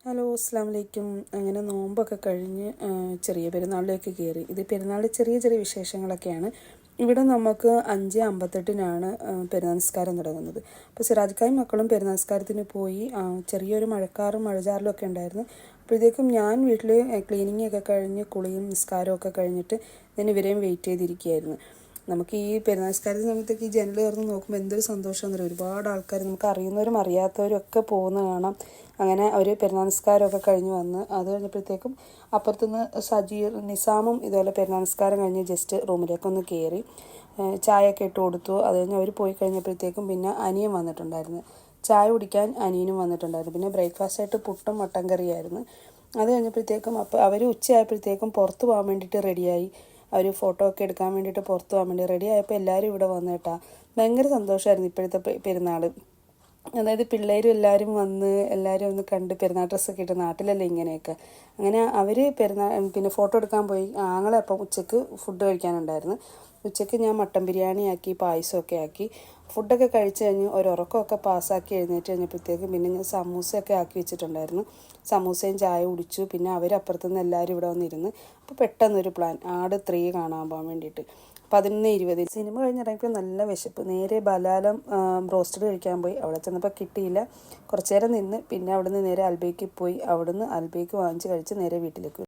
Hello അസ്സാം വലൈക്കും. അങ്ങനെ നോമ്പൊക്കെ കഴിഞ്ഞ് ചെറിയ പെരുന്നാളിലേക്ക് കയറി. ഇത് പെരുന്നാളിൽ ചെറിയ ചെറിയ വിശേഷങ്ങളൊക്കെയാണ്. ഇവിടെ നമുക്ക് 5:58 പെരുന്നാൾ നിസ്കാരം തുടങ്ങുന്നത്. അപ്പോൾ സിറാജ്ക്കായും മക്കളും പെരുന്നാൾ നിസ്കാരത്തിന് പോയി. ചെറിയൊരു മഴചാറലും ഒക്കെ ഉണ്ടായിരുന്നു. അപ്പോഴത്തേക്കും ഞാൻ വീട്ടിൽ ക്ലീനിങ് ഒക്കെ കഴിഞ്ഞ് കുളിയും നിസ്കാരവും ഒക്കെ കഴിഞ്ഞിട്ട് ഞാൻ ഇവരെയും വെയിറ്റ് ചെയ്തിരിക്കുകയായിരുന്നു. നമുക്ക് ഈ പെരുന്നാൾ നിസ്കാരത്തിന് സമയത്തൊക്കെ ഈ ജനൽ തുറന്ന് നോക്കുമ്പോൾ എന്തൊരു സന്തോഷമെന്ന് പറയും. ഒരുപാട് ആൾക്കാർ നമുക്ക് അറിയുന്നവരും അറിയാത്തവരും ഒക്കെ പോകുന്ന കാണാം. അങ്ങനെ ഒരു പെരുന്നാൾ നിസ്കാരമൊക്കെ കഴിഞ്ഞ് വന്ന് അത് കഴിഞ്ഞപ്പോഴത്തേക്കും അപ്പുറത്തുനിന്ന് സജീർ നിസാമും ഇതുപോലെ പെരുന്നാൾ നിസ്കാരം കഴിഞ്ഞ് ജസ്റ്റ് റൂമിലേക്കൊന്ന് കയറി ചായയൊക്കെ ഇട്ട് കൊടുത്തു. അത് കഴിഞ്ഞ് അവർ പോയി കഴിഞ്ഞപ്പോഴത്തേക്കും പിന്നെ അനിയൻ വന്നിട്ടുണ്ടായിരുന്നു. ചായ കുടിക്കാൻ അനിയനും വന്നിട്ടുണ്ടായിരുന്നു. പിന്നെ ബ്രേക്ക്ഫാസ്റ്റായിട്ട് പുട്ടും മട്ടൻ കറിയായിരുന്നു. അത് കഴിഞ്ഞപ്പോഴത്തേക്കും അപ്പോൾ അവർ ഉച്ചയായപ്പോഴത്തേക്കും പുറത്ത് പോകാൻ വേണ്ടിയിട്ട് റെഡിയായി. അവർ ഫോട്ടോ ഒക്കെ എടുക്കാൻ വേണ്ടിയിട്ട് പുറത്ത് പോകാൻ വേണ്ടി റെഡി ആയപ്പോൾ എല്ലാവരും ഇവിടെ വന്നു കേട്ടോ. ഭയങ്കര സന്തോഷമായിരുന്നു ഇപ്പോഴത്തെ പെരുന്നാൾ. അതായത് പിള്ളേരും എല്ലാവരും വന്ന് എല്ലാവരും ഒന്ന് കണ്ട് പെരുന്നാൾ ഡ്രസ്സൊക്കെ ഇട്ട്, നാട്ടിലല്ലേ ഇങ്ങനെയൊക്കെ. അങ്ങനെ അവർ പിന്നെ ഫോട്ടോ എടുക്കാൻ പോയി. ആങ്ങളെ അപ്പം ഉച്ചയ്ക്ക് ഫുഡ് കഴിക്കാനുണ്ടായിരുന്നു. ഉച്ചയ്ക്ക് ഞാൻ മട്ടൻ ബിരിയാണി ആക്കി, പായസമൊക്കെ ആക്കി. ഫുഡൊക്കെ കഴിച്ച് കഴിഞ്ഞ് ഉറക്കമൊക്കെ പാസ്സാക്കി എഴുന്നേറ്റ് കഴിഞ്ഞപ്പോഴത്തേക്കും പിന്നെ ഞാൻ സമൂസയൊക്കെ ആക്കി വെച്ചിട്ടുണ്ടായിരുന്നു. സമൂസയും ചായ കുടിച്ചു. പിന്നെ അവരപ്പുറത്തുനിന്ന് എല്ലാവരും ഇവിടെ വന്നിരുന്ന്. അപ്പോൾ പെട്ടെന്നൊരു പ്ലാൻ, ആട് 3 കാണാൻ പോകാൻ വേണ്ടിയിട്ട്. 11:20 സിനിമ കഴിഞ്ഞിറങ്ങിയപ്പോൾ നല്ല വിശപ്പ്. നേരെ ബലാലം റോസ്റ്റഡ് കഴിക്കാൻ പോയി. അവിടെ ചെന്നപ്പോൾ കിട്ടിയില്ല. കുറച്ച് നേരം നിന്ന് പിന്നെ അവിടെ നിന്ന് നേരെ അൽബയ്ക്ക് പോയി. അവിടെ നിന്ന് അൽബയ്ക്ക് വാങ്ങിച്ച് കഴിച്ച് നേരെ വീട്ടിലേക്ക്